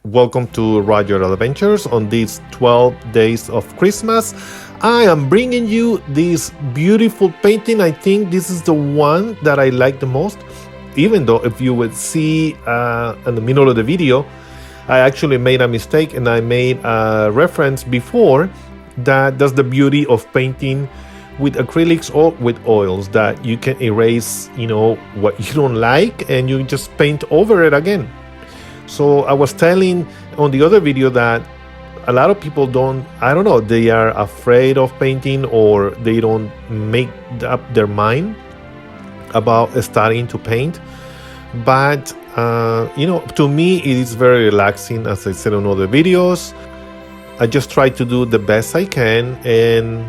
Welcome to Roger Adventures on these 12 days of Christmas. I am bringing you this beautiful painting. I think this is the one that I like the most, even though if you would see in the middle of the video, I actually made a mistake and I made a reference before that that's the beauty of painting with acrylics or with oils, that you can erase, what you don't like and you just paint over it again. So I was telling on the other video that a lot of people I don't know, they are afraid of painting or they don't make up their mind about starting to paint. But, to me, it is very relaxing, as I said on other videos. I just try to do the best I can, and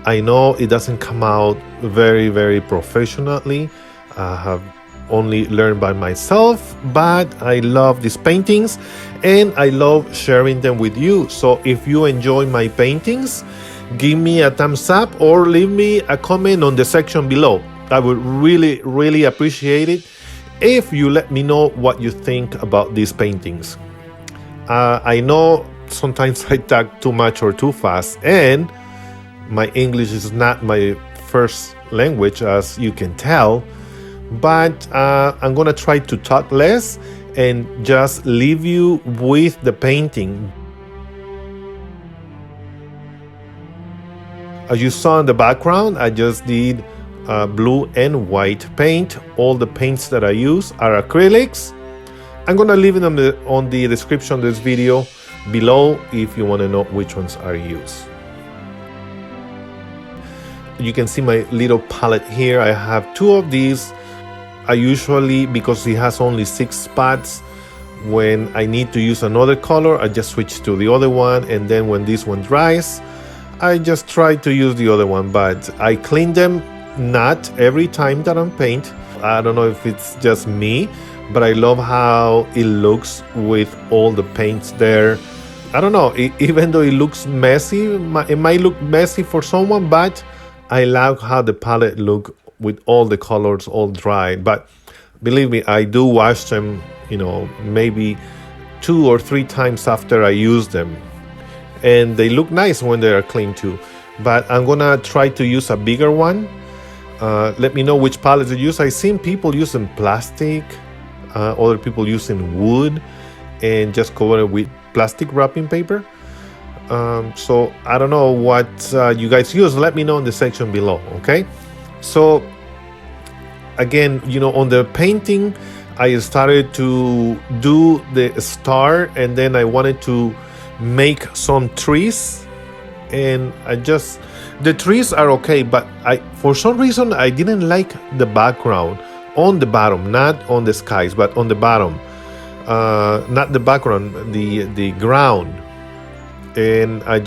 I know it doesn't come out very, very professionally. I have only learned by myself, but I love these paintings and I love sharing them with you. So if you enjoy my paintings, give me a thumbs up or leave me a comment on the section below. I would really, really appreciate it if you let me know what you think about these paintings. I know sometimes I talk too much or too fast, and my English is not my first language, as you can tell, but I'm gonna try to talk less and just leave you with the painting. As you saw in the background, I just did blue and white paint. All the paints that I use are acrylics. I'm gonna leave it on the description of this video below if you want to know which ones are used. You can see my little palette here. I have two of these. I usually, because it has only 6 spots, when I need to use another color, I just switch to the other one, and then when this one dries, I just try to use the other one. But I clean them not every time that I paint. I don't know if it's just me, but I love how it looks with all the paints there. I don't know, even though it looks messy, it might look messy for someone, but I like how the palette look with all the colors all dry. But believe me, I do wash them, maybe 2 or 3 times after I use them, and they look nice when they are clean too. But I'm gonna try to use a bigger one. Let me know which palettes you use. I've seen people using plastic, other people using wood and just cover it with plastic wrapping paper. So I don't know what you guys use. Let me know in the section below, okay? So again, on the painting, I started to do the star, and then I wanted to make some trees, and the trees are okay, but for some reason I didn't like the background on the bottom, not on the skies, but on the bottom, not the background, the ground. And I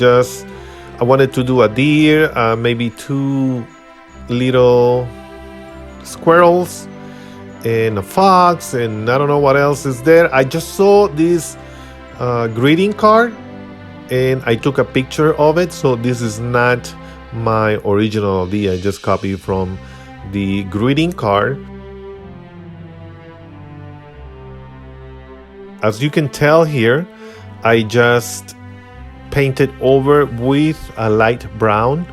wanted to do a deer, maybe 2 little squirrels and a fox, and I don't know what else is there. I just saw this greeting card and I took a picture of it. So this is not my original idea. I just copied from the greeting card. As you can tell here, I just painted over with a light brown,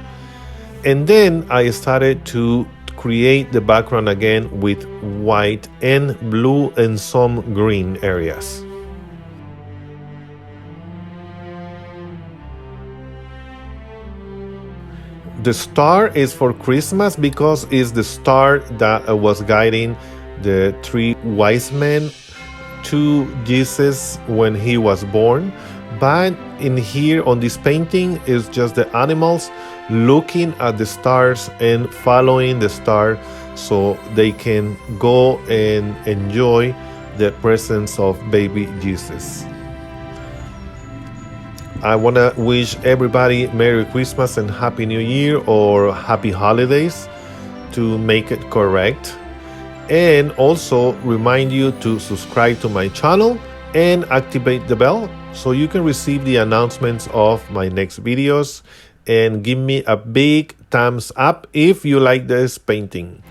and then I started to create the background again with white and blue and some green areas. The star is for Christmas because it's the star that was guiding the 3 wise men to Jesus when he was born. But in here on this painting is just the animals looking at the stars and following the star so they can go and enjoy the presence of baby Jesus. I want to wish everybody Merry Christmas and Happy New Year, or Happy Holidays to make it correct. And also remind you to subscribe to my channel and activate the bell so you can receive the announcements of my next videos, and give me a big thumbs up if you like this painting.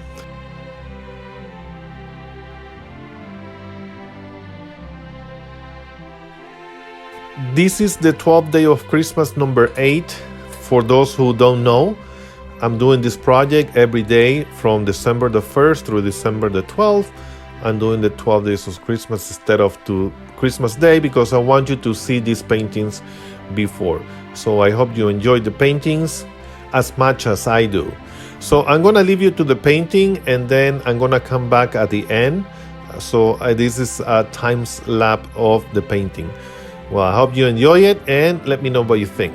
This is the 12th day of Christmas, number 8. For those who don't know, I'm doing this project every day from December the 1st through December the 12th. I'm doing the 12 days of Christmas instead of to Christmas Day because I want you to see these paintings before. So I hope you enjoyed the paintings as much as I do. So I'm gonna leave you to the painting and then I'm gonna come back at the end. So this is a time lapse of the painting. Well, I hope you enjoy it and let me know what you think.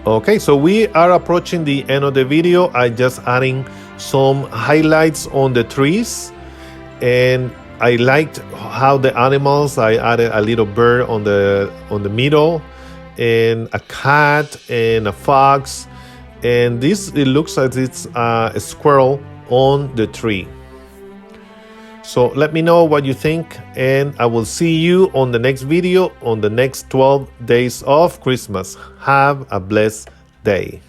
Okay, so we are approaching the end of the video. I just adding some highlights on the trees, and I liked how the animals, I added a little bird on the middle, and a cat and a fox, and this, it looks like it's a squirrel on the tree. So let me know what you think, and I will see you on the next video on the next 12 days of Christmas. Have a blessed day.